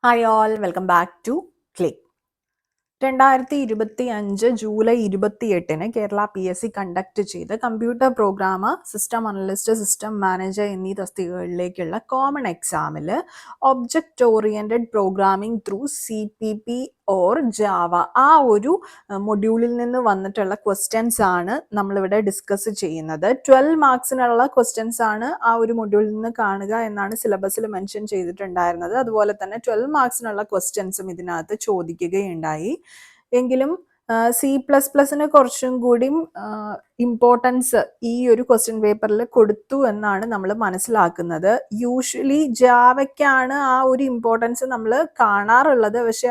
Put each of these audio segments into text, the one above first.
Hi all, welcome back to Click. 2025 July 28-ന് Kerala PSC conduct ചെയ്ത് computer programmer, system analyst, system manager എന്നീ തസ്തികകളിലേക്കുള്ള common എക്സാമിൽ object oriented programming through CPP or Java ആ ഒരു മൊഡ്യൂളിൽ നിന്ന് വന്നിട്ടുള്ള ക്വസ്റ്റ്യൻസ് ആണ് നമ്മളിവിടെ ഡിസ്കസ് ചെയ്യുന്നത്. 12 മാർക്സിനുള്ള ക്വസ്റ്റ്യൻസ് ആണ് ആ ഒരു മൊഡ്യൂളിൽ നിന്ന് കാണുക എന്നാണ് സിലബസിൽ മെൻഷൻ ചെയ്തിട്ടുണ്ടായിരുന്നത്. അതുപോലെ തന്നെ 12 മാർക്സിനുള്ള ക്വസ്റ്റ്യൻസും ഇതിനകത്ത് ചോദിക്കുകയുണ്ടായി. എങ്കിലും C++ന് കുറച്ചും കൂടി ഇമ്പോർട്ടൻസ് ഈ ഒരു ക്വസ്റ്റ്യൻ പേപ്പറിൽ കൊടുത്തു എന്നാണ് നമ്മൾ മനസ്സിലാക്കുന്നത്. യൂഷ്വലി ജാവയ്ക്കാണ് ആ ഒരു ഇമ്പോർട്ടൻസ് നമ്മൾ കാണാറുള്ളത്. പക്ഷെ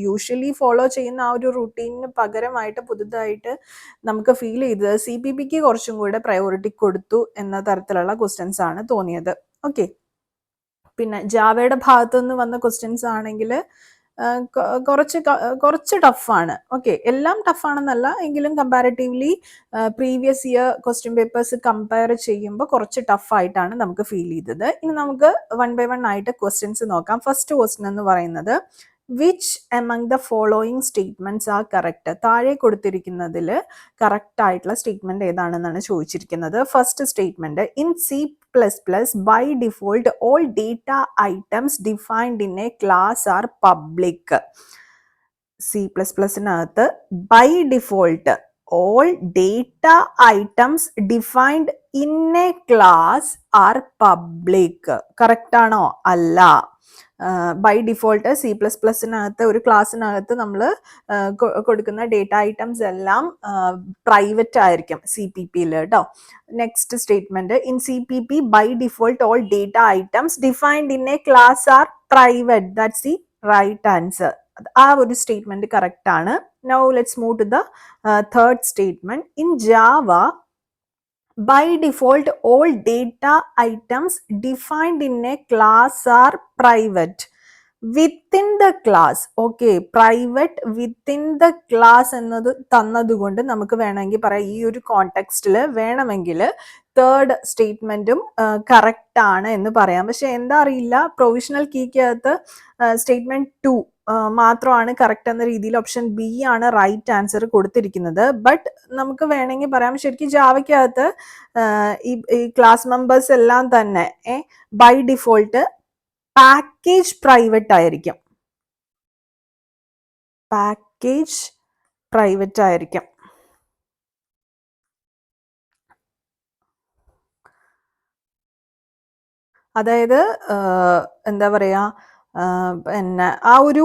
യൂഷ്വലി ഫോളോ ചെയ്യുന്ന ആ ഒരു റുട്ടീനിന് പകരമായിട്ട് പുതുതായിട്ട് നമുക്ക് ഫീൽ ചെയ്തത് CPPക്ക് കുറച്ചും കൂടെ പ്രയോറിറ്റി കൊടുത്തു എന്ന തരത്തിലുള്ള ക്വസ്റ്റ്യൻസ് ആണ് തോന്നിയത്. ഓക്കെ, പിന്നെ ജാവയുടെ ഭാഗത്തു നിന്ന് വന്ന ക്വസ്റ്റ്യൻസ് ആണെങ്കിൽ കുറച്ച് ടഫാണ്. ഓക്കെ, എല്ലാം ടഫാണെന്നല്ല, എങ്കിലും comparatively previous year question papers compare ചെയ്യുമ്പോൾ കുറച്ച് ടഫായിട്ടാണ് നമുക്ക് ഫീൽ ചെയ്തത്. ഇനി നമുക്ക് 1 by 1 ആയിട്ട് ക്വസ്റ്റ്യൻസ് നോക്കാം. ഫസ്റ്റ് ക്വസ്റ്റ്യൻ എന്ന് പറയുന്നത് which among the following statements are correct? താഴെ കൊടുത്തിരിക്കുന്നതിൽ കറക്റ്റ് ആയിട്ടുള്ള സ്റ്റേറ്റ്മെന്റ് ഏതാണെന്നാണ് ചോദിച്ചിരിക്കുന്നത്. First statement, in C++ by default all data items defined in a class are public. C++നകത്ത് by default all data items defined in a class are public. Correct ആണോ? അല്ല. By default C++നകത്ത് ഒരു ക്ലാസ്സിനകത്ത് നമ്മൾ കൊടുക്കുന്ന data items എല്ലാം private ആയിരിക്കും CPPയിൽ കേട്ടോ. Next statement, in CPP by default all data items defined in a class are private. That's the right answer. ആ ഒരു സ്റ്റേറ്റ്മെന്റ് കറക്റ്റ് ആണ്. Now let's move to the third statement, in Java by default all data items defined in a class are private within the class. Okay, private within the class എന്നത് തന്നതുകൊണ്ട് നമുക്ക് വേണമെങ്കിൽ പറയാം ഈ ഒരു കോണ്ടെക്സ്റ്റിൽ വേണമെങ്കിൽ തേർഡ് സ്റ്റേറ്റ്മെന്റും കറക്റ്റ് ആണ് എന്ന് പറയാം. പക്ഷെ എന്താ അറിയില്ല, പ്രൊവിഷണൽ കീക്കകത്ത് സ്റ്റേറ്റ്മെന്റ് 2 മാത്രമാണ് കറക്റ്റ് എന്ന രീതിയിൽ ഓപ്ഷൻ ബി ആണ് റൈറ്റ് ആൻസർ കൊടുത്തിരിക്കുന്നത്. ബട്ട് നമുക്ക് വേണമെങ്കിൽ പറയാം ശരിക്കും ജാവയ്ക്കകത്ത് ഈ ക്ലാസ് മെമ്പേഴ്സ് എല്ലാം തന്നെ ബൈ ഡിഫോൾട്ട് പാക്കേജ് പ്രൈവറ്റ് ആയിരിക്കും. പാക്കേജ് പ്രൈവറ്റ് ആയിരിക്കും. അതായത് എന്താ പറയാ, പിന്നെ ആ ഒരു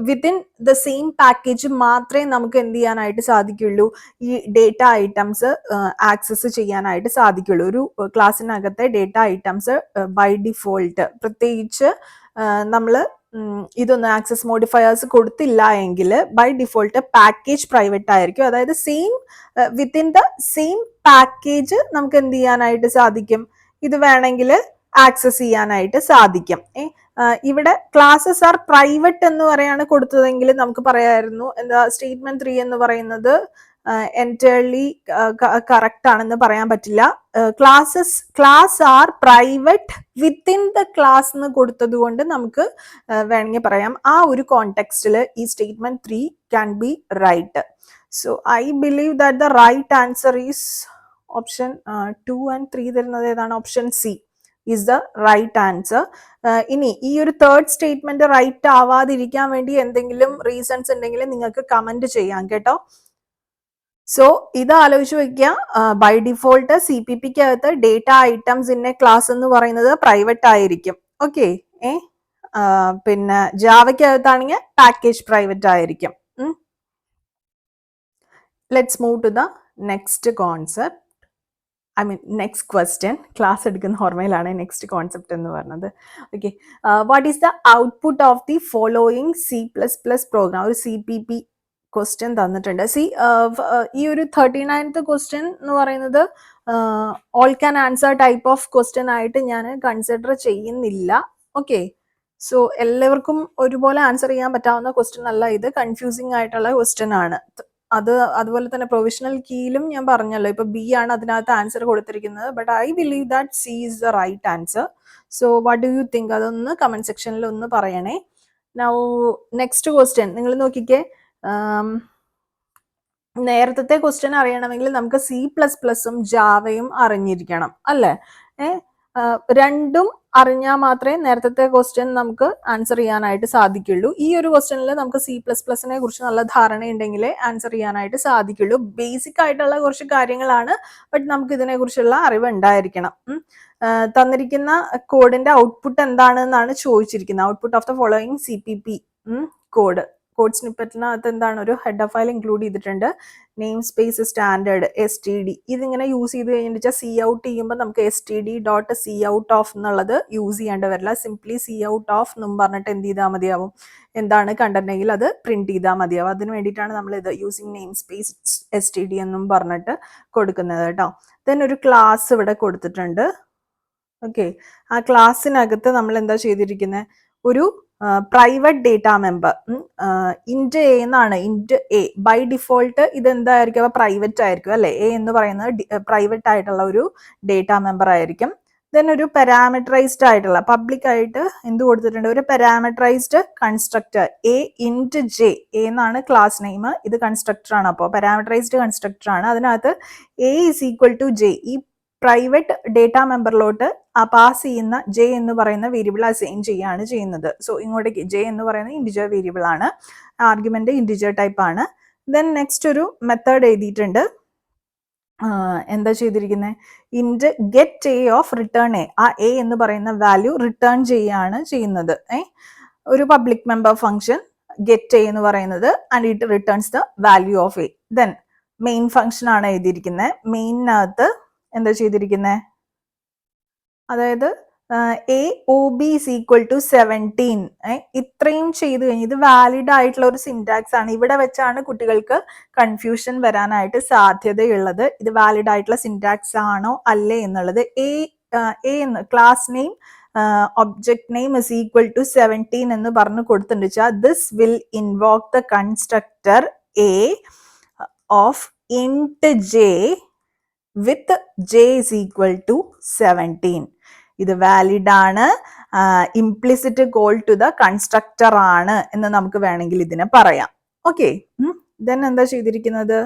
വിത്തിൻ ദ സെയിം പാക്കേജ് മാത്രമേ നമുക്ക് എന്ത് ചെയ്യാനായിട്ട് സാധിക്കുള്ളൂ, ഈ ഡേറ്റ ഐറ്റംസ് ആക്സസ് ചെയ്യാനായിട്ട് സാധിക്കുള്ളൂ. ഒരു ക്ലാസ്സിനകത്തെ ഡേറ്റ ഐറ്റംസ് ബൈ ഡിഫോൾട്ട് പ്രത്യേകിച്ച് നമ്മൾ ഇതൊന്നും ആക്സസ് മോഡിഫയേഴ്സ് കൊടുത്തില്ല എങ്കിൽ ബൈ ഡിഫോൾട്ട് പാക്കേജ് പ്രൈവറ്റ് ആയിരിക്കും. അതായത് same within the same package നമുക്ക് എന്ത് ചെയ്യാനായിട്ട് സാധിക്കും, ഇത് വേണമെങ്കിൽ ആക്സസ് ചെയ്യാനായിട്ട് സാധിക്കും. ഇവിടെ ക്ലാസ്സസ് ആർ പ്രൈവറ്റ് എന്ന് പറയാണ് കൊടുത്തതെങ്കിൽ നമുക്ക് പറയായിരുന്നു എന്താ സ്റ്റേറ്റ്മെന്റ് 3 എന്ന് പറയുന്നത് എൻറ്റയർലി കറക്റ്റ് ആണെന്ന് പറയാൻ പറ്റില്ല. Class are private within the class എന്ന് കൊടുത്തത് കൊണ്ട് നമുക്ക് വേണമെങ്കിൽ പറയാം ആ ഒരു കോണ്ടെക്സ്റ്റിൽ ഈ statement 3 can be right. So I believe that the right answer is option 2 and 3 തരുന്നത് ഏതാണ്? Option C is the right answer. ഇനി ഈ ഒരു തേർഡ് സ്റ്റേറ്റ്മെന്റ് റൈറ്റ് ആവാതിരിക്കാൻ വേണ്ടി എന്തെങ്കിലും റീസൺസ് ഉണ്ടെങ്കിൽ നിങ്ങൾക്ക് കമന്റ് ചെയ്യാം കേട്ടോ. സോ ഇത് ആലോചിച്ച് വെക്കുക, ബൈ ഡിഫോൾട്ട് CPPക്കകത്ത് data items in a class എന്ന് പറയുന്നത് പ്രൈവറ്റ് ആയിരിക്കും. ഓക്കെ, പിന്നെ ജാവയ്ക്കകത്താണെങ്കിൽ പാക്കേജ് പ്രൈവറ്റ് ആയിരിക്കും. Let's move to the next concept. Next question. Class എടുക്കുന്ന ഓർമ്മയിലാണ് നെക്സ്റ്റ് കോൺസെപ്റ്റ് എന്ന് പറയുന്നത്. Okay, what is the output of the following C++ program? ഒരു CPP ക്വസ്റ്റ്യൻ തന്നിട്ടുണ്ട്. ഈ ഒരു 39th ക്വസ്റ്റ്യൻ എന്ന് പറയുന്നത് all can answer type of question ആയിട്ട് ഞാൻ കൺസിഡർ ചെയ്യുന്നില്ല. ഓക്കെ, സോ എല്ലാവർക്കും ഒരുപോലെ ആൻസർ ചെയ്യാൻ പറ്റാവുന്ന ക്വസ്റ്റ്യൻ അല്ല ഇത്. കൺഫ്യൂസിങ് ആയിട്ടുള്ള ക്വസ്റ്റ്യൻ ആണ്. അതുപോലെ തന്നെ പ്രൊവിഷണൽ കീയിലും ഞാൻ പറഞ്ഞല്ലോ, ഇപ്പൊ ബി ആണ് അതിനകത്ത് ആൻസർ കൊടുത്തിരിക്കുന്നത്. But I believe that C is the right answer. So what do you think? അതൊന്ന് കമന്റ് സെക്ഷനിൽ ഒന്ന് പറയണേ. നൗ നെക്സ്റ്റ് ക്വസ്റ്റ്യൻ നിങ്ങൾ നോക്കിക്കേ. നേരത്തെ ക്വസ്റ്റ്യൻ അറിയണമെങ്കിൽ നമുക്ക് C++ഉം ജാവയും അറിഞ്ഞിരിക്കണം അല്ലേ? രണ്ടും അറിഞ്ഞാൽ മാത്രമേ നേരത്തെ ക്വസ്റ്റ്യൻ നമുക്ക് ആൻസർ ചെയ്യാനായിട്ട് സാധിക്കുള്ളൂ. ഈ ഒരു ക്വസ്റ്റ്യനിൽ നമുക്ക് C++നെ കുറിച്ച് നല്ല ധാരണയുണ്ടെങ്കിലേ ആൻസർ ചെയ്യാനായിട്ട് സാധിക്കുള്ളൂ. ബേസിക് ആയിട്ടുള്ള കുറച്ച് കാര്യങ്ങളാണ്, ബട്ട് നമുക്ക് ഇതിനെ കുറിച്ചുള്ള അറിവ് ഉണ്ടായിരിക്കണം. തന്നിരിക്കുന്ന കോഡിന്റെ ഔട്ട്പുട്ട് എന്താണെന്നാണ് ചോദിച്ചിരിക്കുന്നത്. Output of the following CPP code സ്നിപ്പറ്റിനകത്ത് എന്താണ്, ഒരു ഹെഡർ ഫയൽ ഇൻക്ലൂഡ് ചെയ്തിട്ടുണ്ട്. നെയിം സ്പേസ് സ്റ്റാൻഡേർഡ് STD ഇതിങ്ങനെ യൂസ് ചെയ്ത് കഴിഞ്ഞിട്ട് സി ഔട്ട് ചെയ്യുമ്പോൾ നമുക്ക് std.cout എന്നുള്ളത് യൂസ് ചെയ്യേണ്ടി വരില്ല. സിംപ്ലി cout എന്നും പറഞ്ഞിട്ട് എന്ത് ചെയ്താൽ മതിയാവും, എന്താണ് കണ്ടന്റെങ്കിൽ അത് പ്രിന്റ് ചെയ്താൽ മതിയാവും. അതിന് വേണ്ടിയിട്ടാണ് നമ്മൾ ഇത് യൂസിങ് നെയിം സ്പേസ് STD എന്നും പറഞ്ഞിട്ട് കൊടുക്കുന്നത് കേട്ടോ. ദെൻ ഒരു ക്ലാസ് ഇവിടെ കൊടുത്തിട്ടുണ്ട്. ഓക്കെ, ആ ക്ലാസ്സിനകത്ത് നമ്മൾ എന്താ ചെയ്തിരിക്കുന്നത്, ഒരു പ്രൈവറ്റ് ഡേറ്റ മെമ്പർ ഇൻറ്റ് എ എന്നാണ്. ഇൻറ്റ് എ ബൈ ഡിഫോൾട്ട് ഇത് എന്തായിരിക്കും, പ്രൈവറ്റ് ആയിരിക്കും അല്ലെ. എ എന്ന് പറയുന്നത് പ്രൈവറ്റ് ആയിട്ടുള്ള ഒരു ഡേറ്റ മെമ്പർ ആയിരിക്കും. ദെൻ ഒരു പാരാമീറ്ററൈസ്ഡ് ആയിട്ടുള്ള പബ്ലിക് ആയിട്ട് എന്ത് കൊടുത്തിട്ടുണ്ട്, ഒരു parameterized constructor a int j. A എന്നാണ് ക്ലാസ് നെയിം, ഇത് കൺസ്ട്രക്ടർ ആണ്. അപ്പോൾ പാരാമീറ്ററൈസ്ഡ് കൺസ്ട്രക്ടർ ആണ്. അതിനകത്ത് a is equal to j, ഈ പ്രൈവറ്റ് ഡേറ്റ മെമ്പറിലോട്ട് ആ പാസ് ചെയ്യുന്ന ജെ എന്ന് പറയുന്ന വേരിയബിൾ അസൈൻ ചെയ്യാണ് ചെയ്യുന്നത്. സോ ഇങ്ങോട്ടേക്ക് ജെ എന്ന് പറയുന്ന ഇൻറ്റിജർ വേരിയബിൾ ആണ്, ആർഗ്യുമെന്റ് ഇൻറ്റിജർ ടൈപ്പ് ആണ്. ദെൻ നെക്സ്റ്റ് ഒരു മെത്തേഡ് എഴുതിയിട്ടുണ്ട്. എന്താ ചെയ്തിരിക്കുന്നത്, int get a of return a. ആ എ എന്ന് പറയുന്ന വാല്യൂ റിട്ടേൺ ചെയ്യാണ് ചെയ്യുന്നത്. ഒരു public member function get a എന്ന് പറയുന്നത്, and it returns the value of a. Then main function ആണ് എഴുതിയിരിക്കുന്നത്. മെയിനകത്ത് എന്താ ചെയ്തിരിക്കുന്നത്, അതായത് AOB is equal to 17. ഇത്രയും ചെയ്ത് കഴിഞ്ഞ് ഇത് വാലിഡ് ആയിട്ടുള്ള ഒരു സിൻടാക്സ് ആണ്. ഇവിടെ വെച്ചാണ് കുട്ടികൾക്ക് കൺഫ്യൂഷൻ വരാനായിട്ട് സാധ്യതയുള്ളത്. ഇത് വാലിഡ് ആയിട്ടുള്ള സിൻടാക്സ് ആണോ അല്ലേ എന്നുള്ളത്. എ എന്ന് class name object name is equal to 17 എന്ന് പറഞ്ഞു കൊടുത്തിട്ടുണ്ട് വെച്ചാൽ this will invoke the constructor a of int j with j is equal to 17. ഇത് വാലിഡ് ആണ്, implicit call to the constructor ആണ് എന്ന് നമുക്ക് വേണമെങ്കിൽ ഇതിനെ പറയാം. ഓക്കെ, ദെൻ എന്താ ചെയ്തിരിക്കുന്നത്,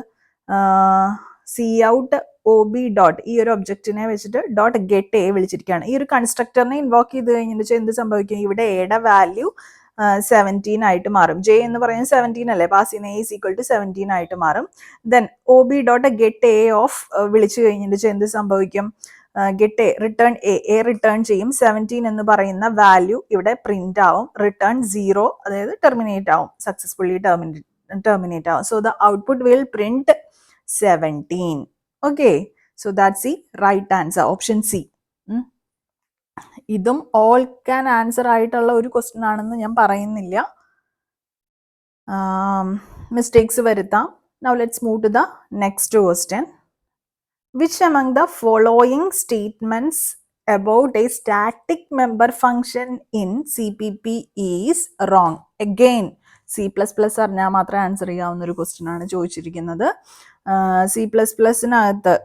cout OB ഡോട്ട് ഈ ഒരു ഒബ്ജക്റ്റിനെ വെച്ചിട്ട് ഡോട്ട് ഗെറ്റ് എ വിളിച്ചിരിക്കുകയാണ്. ഈ ഒരു കൺസ്ട്രക്ടറിനെ ഇൻവോക്ക് ചെയ്ത് കഴിഞ്ഞിട്ട് എന്ത് സംഭവിക്കും, ഇവിടെ എയുടെ വാല്യൂ 17 ആയിട്ട് മാറും. ജെ എന്ന് പറയുന്നത് 17 അല്ലേ, പാസ് ചെയ്യുന്ന എ ഈസ് ഈക്വൽ ടു 17 ആയിട്ട് മാറും. Then OB dot get a of വിളിച്ചു കഴിഞ്ഞിട്ട് എന്ത് സംഭവിക്കും, get A return A return ചെയ്യും. 17 എന്ന് പറയുന്ന വാല്യൂ ഇവിടെ പ്രിന്റ് ആവും. റിട്ടേൺ 0, അതായത് ടെർമിനേറ്റ് ആവും, സക്സസ്ഫുള്ളി ടെർമിനേറ്റ് ആവും. So the output will print 17. Okay, so that's the right answer, option C. ഇതും ഓൾ ക്യാൻ ആൻസർ ആയിട്ടുള്ള ഒരു ക്വസ്റ്റ്യൻ ആണെന്ന് ഞാൻ പറയുന്നില്ല, മിസ്റ്റേക്സ് വരുത്താം. Now let's move to the next question. Which among the following statements about a static member function in CPP is wrong? Again, C++ അറിഞ്ഞാൽ മാത്രമേ answer ചെയ്യാവുന്ന ഒരു ക്വസ്റ്റ്യൻ ആണ് ചോദിച്ചിരിക്കുന്നത്. C++നകത്ത്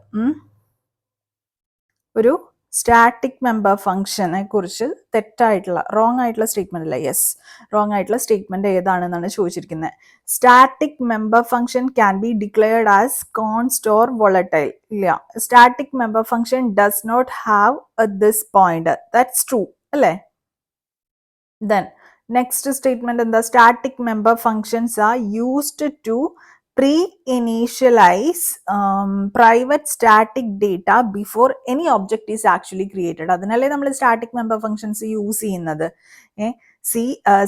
ഒരു സ്റ്റാറ്റിക് മെമ്പർ ഫംഗ്ഷനെ കുറിച്ച് തെറ്റായിട്ടുള്ള റോങ് ആയിട്ടുള്ള സ്റ്റേറ്റ്മെന്റ് അല്ല, യെസ് റോങ് ആയിട്ടുള്ള സ്റ്റേറ്റ്മെന്റ് ഏതാണെന്നാണ് ചോദിച്ചിരിക്കുന്നത്. Static member function can be declared as const or volatile. ഇല്ല, static member function does not have this point. That's true അല്ലേ. ദെൻ നെക്സ്റ്റ് സ്റ്റേറ്റ്മെന്റ് എന്താ, static member functions are used to pre-initialize private static data before any object is actually created. അതിനല്ലേ നമ്മൾ static member functions use ചെയ്യുന്നത്.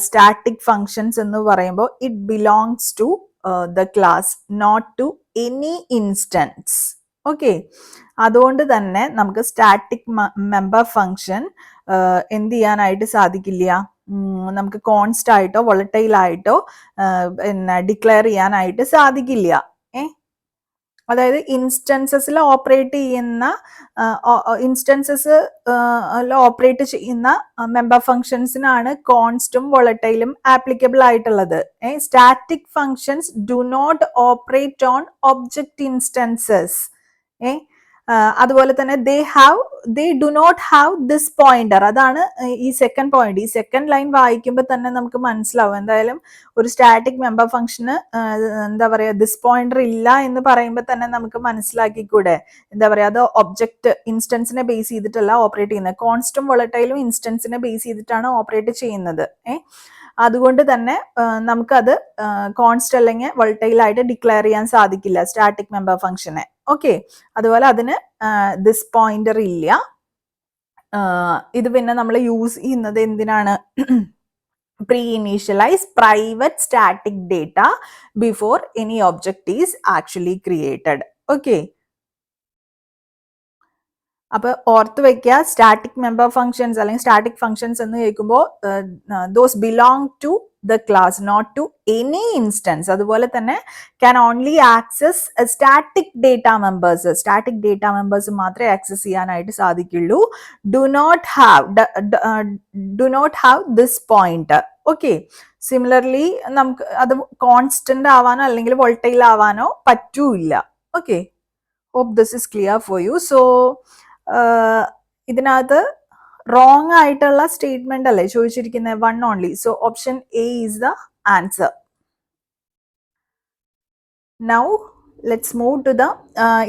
Static functions എന്ന് പറയുമ്പോൾ it belongs to the class, not to any instance. Okay, അതുകൊണ്ട് തന്നെ നമുക്ക് static member function എന്ത് ചെയ്യാനായിട്ട് സാധിക്കില്ല, നമുക്ക് കോൺസ്റ്റ് ആയിട്ടോ വോളറ്റൈൽ ആയിട്ടോ പിന്നെ ഡിക്ലെയർ ചെയ്യാനായിട്ട് സാധിക്കില്ല. അതായത് ഇൻസ്റ്റൻസസിൽ ഓപ്പറേറ്റ് ചെയ്യുന്ന ഓപ്പറേറ്റ് ചെയ്യുന്ന മെമ്പർ ഫംഗ്ഷൻസിനാണ് കോൺസ്റ്റും വോളറ്റൈലും ആപ്ലിക്കബിൾ ആയിട്ടുള്ളത്. Static functions do not operate on object instances. അതുപോലെ തന്നെ they do not have this pointer. അതാണ് ഈ സെക്കൻഡ് പോയിന്റ്. ഈ സെക്കൻഡ് ലൈൻ വായിക്കുമ്പോൾ തന്നെ നമുക്ക് മനസ്സിലാവും എന്തായാലും ഒരു സ്റ്റാറ്റിക് മെമ്പർ ഫംഗ്ഷന് എന്താ പറയാ ദിസ് പോയിന്റർ ഇല്ല എന്ന് പറയുമ്പോൾ തന്നെ നമുക്ക് മനസ്സിലാക്കിക്കൂടെ, എന്താ പറയാ, അത് ഒബ്ജക്റ്റ് ഇൻസ്റ്റൻസിനെ ബേസ് ചെയ്തിട്ടല്ല ഓപ്പറേറ്റ് ചെയ്യുന്നത്. കോൺസ്റ്റും വോളറ്റൈലും ഇൻസ്റ്റൻസിനെ ബേസ് ചെയ്തിട്ടാണ് ഓപ്പറേറ്റ് ചെയ്യുന്നത്. അതുകൊണ്ട് തന്നെ നമുക്കത് കോൺസ്റ്റ് അല്ലെങ്കിൽ വോളറ്റൈൽ ആയിട്ട് ഡിക്ലെയർ ചെയ്യാൻ സാധിക്കില്ല സ്റ്റാറ്റിക് മെമ്പർ ഫംഗ്ഷനെ. ഓക്കെ, അതുപോലെ അതിന് ദിസ് പോയിന്റർ ഇല്ല. ഇത് പിന്നെ നമ്മൾ യൂസ് ചെയ്യുന്നത് എന്തിനാണ്? pre-initialize private static data before any object is actually created. Okay. അപ്പോൾ ഓർത്ത് വെക്കുക, സ്റ്റാറ്റിക് മെമ്പർ ഫംഗ്ഷൻസ് അല്ലെങ്കിൽ സ്റ്റാറ്റിക് ഫംഗ്ഷൻസ് എന്ന് കേൾക്കുമ്പോൾ those belong to the class, not to any instance. അതുപോലെ തന്നെ can only access static data members. Static data members മാത്രമേ access ചെയ്യാനായിട്ട് സാധിക്കുള്ളൂ. Do not have this point. Okay, similarly നമുക്ക് അത് കോൺസ്റ്റന്റ് ആവാനോ അല്ലെങ്കിൽ വോൾട്ടൈൽ ആവാനോ പറ്റൂല്ല. Okay, hope this is clear for you. So ഇതിനകത്ത് റോങ് ആയിട്ടുള്ള സ്റ്റേറ്റ്മെന്റ് അല്ലേ ചോദിച്ചിരിക്കുന്നത്? One only. So option A is the answer. Now let's move to the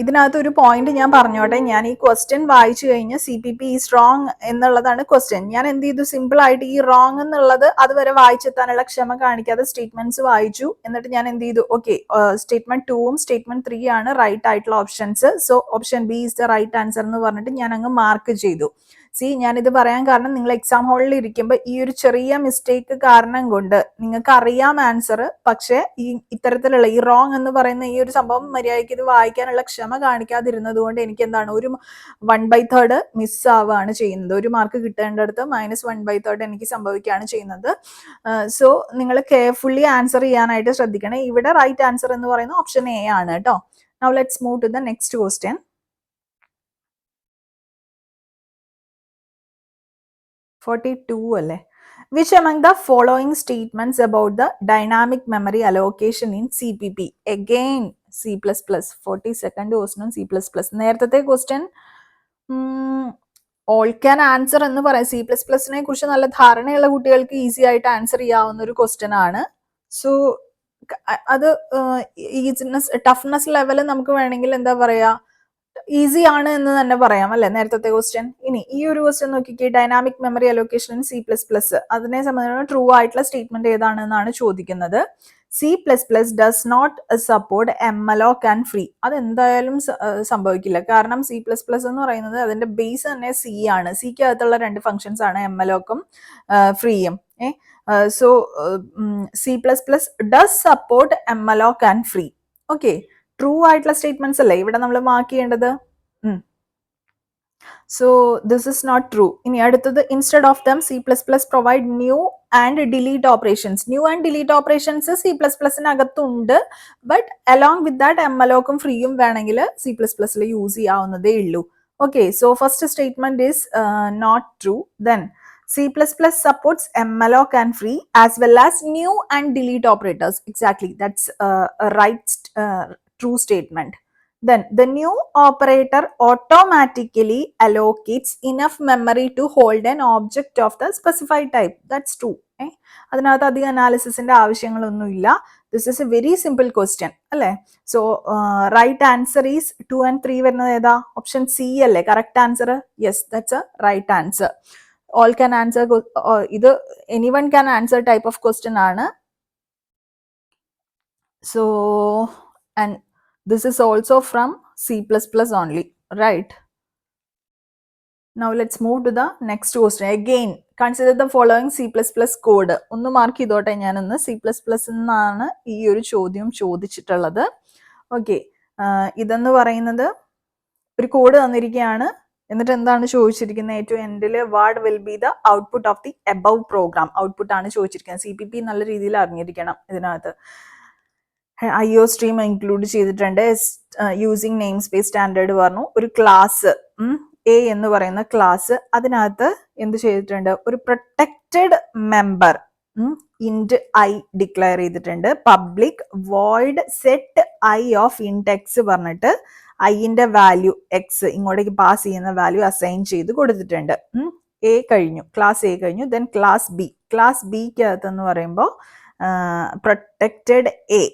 ഇതിനകത്ത് ഒരു പോയിന്റ് ഞാൻ പറഞ്ഞോട്ടെ. ഞാൻ ഈ ക്വസ്റ്റ്യൻ വായിച്ചു കഴിഞ്ഞ് CPP ഈസ് റോങ് എന്നുള്ളതാണ് ക്വസ്റ്റ്യൻ. ഞാൻ എന്ത് ചെയ്തു, സിമ്പിൾ ആയിട്ട് ഈ റോങ് എന്നുള്ളത് അതുവരെ വായിച്ചെത്താനുള്ള ക്ഷമ കാണിക്കാതെ സ്റ്റേറ്റ്മെന്റ്സ് വായിച്ചു. എന്നിട്ട് ഞാൻ എന്ത് ചെയ്തു, ഓക്കെ, സ്റ്റേറ്റ്മെന്റ് 2ഉം സ്റ്റേറ്റ്മെന്റ് 3 ആണ് റൈറ്റ് ആയിട്ടുള്ള options. So option B is the right answer എന്ന് പറഞ്ഞിട്ട് ഞാൻ അങ്ങ് മാർക്ക് ചെയ്തു. ഞാനിത് പറയാൻ കാരണം നിങ്ങൾ എക്സാം ഹാളിൽ ഇരിക്കുമ്പോൾ ഈ ഒരു ചെറിയ മിസ്റ്റേക്ക് കാരണം കൊണ്ട് നിങ്ങൾക്ക് അറിയാം ആൻസർ, പക്ഷെ ഈ ഇത്തരത്തിലുള്ള ഈ റോങ് എന്ന് പറയുന്ന ഈ ഒരു സംഭവം മര്യാദയ്ക്ക് ഇത് വായിക്കാനുള്ള ക്ഷമ കാണിക്കാതിരുന്നത് കൊണ്ട് എനിക്ക് എന്താണ് ഒരു 1/3 മിസ് ആവുകയാണ് ചെയ്യുന്നത്. ഒരു മാർക്ക് കിട്ടേണ്ടടുത്ത് -1/3 എനിക്ക് സംഭവിക്കുകയാണ് ചെയ്യുന്നത്. സോ നിങ്ങൾ കെയർഫുള്ളി ആൻസർ ചെയ്യാനായിട്ട് ശ്രദ്ധിക്കണം. ഇവിടെ റൈറ്റ് ആൻസർ എന്ന് പറയുന്നത് ഓപ്ഷൻ എ ആണ് കേട്ടോ. Now let's move to the next question. 42 അല്ലേ? Which among the following statements about the dynamic memory allocation in CPP? Again C++. 42nd question C++. നേരത്തെ ക്വസ്റ്റ്യൻ ഓൾ ക്യാൻ ആൻസർ എന്ന് പറയാം. C++നെ കുറിച്ച് നല്ല ധാരണയുള്ള കുട്ടികൾക്ക് ഈസി ആയിട്ട് ആൻസർ ചെയ്യാവുന്ന ഒരു ക്വസ്റ്റ്യൻ ആണ്. സോ അത് ടഫ്നെസ് ലെവൽ നമുക്ക് വേണമെങ്കിൽ എന്താ പറയാ, ഈസി ആണ് എന്ന് തന്നെ പറയാം അല്ലെ നേരത്തെ ക്വസ്റ്റ്യൻ. ഇനി ഈ ഒരു ക്വസ്റ്റ്യൻ നോക്കിക്കേ, ഡൈനാമിക് മെമ്മറി അലോക്കേഷൻ C++. അതിനെ സംബന്ധിച്ച് ട്രൂ ആയിട്ടുള്ള സ്റ്റേറ്റ്മെന്റ് ഏതാണെന്നാണ് ചോദിക്കുന്നത്. C++ does not support malloc and free. അതെന്തായാലും സംഭവിക്കില്ല. കാരണം C++ എന്ന് പറയുന്നത് അതിന്റെ ബേസ് തന്നെ C ആണ്. സിക്ക് അകത്തുള്ള 2 ഫംഗ്ഷൻസ് ആണ് എംഅലോക്കും ഫ്രീയും. So C++ does support malloc and free. Okay, true ആയിട്ടുള്ള സ്റ്റേറ്റ്മെന്റ്സ് അല്ലേ ഇവിടെ നമ്മൾ മാർക്ക് ചെയ്യേണ്ടത്. So this is not true. ഇനി അടുത്തത്, instead of them C++ provide new and delete operations. New and delete operations C++നകത്തുണ്ട്. ബട്ട് അലോങ് വിത്ത് ദാറ്റ് എംഅലോക്കും ഫ്രീയും വേണമെങ്കിൽ C++ൽ യൂസ് ചെയ്യാവുന്നതേ ഉള്ളൂ. Okay, so first statement is not true. Then C++ supports malloc and free as well as new and delete operators. Exactly, that's a right true statement. Then the new operator automatically allocates enough memory to hold an object of the specified type. That's true. അതിനകത്ത് അധികം അനാലിസിസിന്റെ ആവശ്യങ്ങളൊന്നുമില്ല. This is a very simple question അല്ലേ? So right answer is 2 and 3 വരുന്നത് ഏതാ? Option C അല്ലേ correct answer? Yes, that's a right answer. All can answer, ഇത് anyone can answer type of question ആണ്. So and this is also from C++ only, right? Now let's move to the next question. Again, consider the following C++ code. ഒന്ന് mark ചെയ്തോട്ടെ ഞാനൊന്ന്. C++ എന്നാണ് ഈ ഒരു ചോദ്യം ചോദിച്ചിട്ടുള്ളത്. ഓക്കെ, ഇതെന്ന് പറയുന്നത് ഒരു കോഡ് തന്നിരിക്കുകയാണ്. എന്നിട്ട് എന്താണ് ചോദിച്ചിരിക്കുന്നത്? ഏറ്റവും എൻഡിൽ what will be the output of the above program. Output ആണ് ചോദിച്ചിരിക്കുന്നത്. CPP നല്ല രീതിയിൽ അറിഞ്ഞിരിക്കണം ഇതിനകത്ത്. IO stream include ചെയ്തിട്ടുണ്ട്. യൂസിങ് നെയിം സ്പേസ് സ്റ്റാൻഡേർഡ് പറഞ്ഞു. ഒരു ക്ലാസ് എ എന്ന് പറയുന്ന ക്ലാസ്, അതിനകത്ത് എന്ത് ചെയ്തിട്ടുണ്ട്, ഒരു protected member int I declare ചെയ്തിട്ടുണ്ട്. Public void set I of int X പറഞ്ഞിട്ട് ഐന്റെ വാല്യൂ എക്സ് ഇങ്ങോട്ടേക്ക് പാസ് ചെയ്യുന്ന വാല്യൂ അസൈൻ ചെയ്ത് കൊടുത്തിട്ടുണ്ട്. എ കഴിഞ്ഞു, ക്ലാസ് എ കഴിഞ്ഞു. Then class B. ക്ലാസ് ബിക്ക് അകത്തെന്ന് പറയുമ്പോൾ പ്രൊട്ടക്റ്റഡ് എ,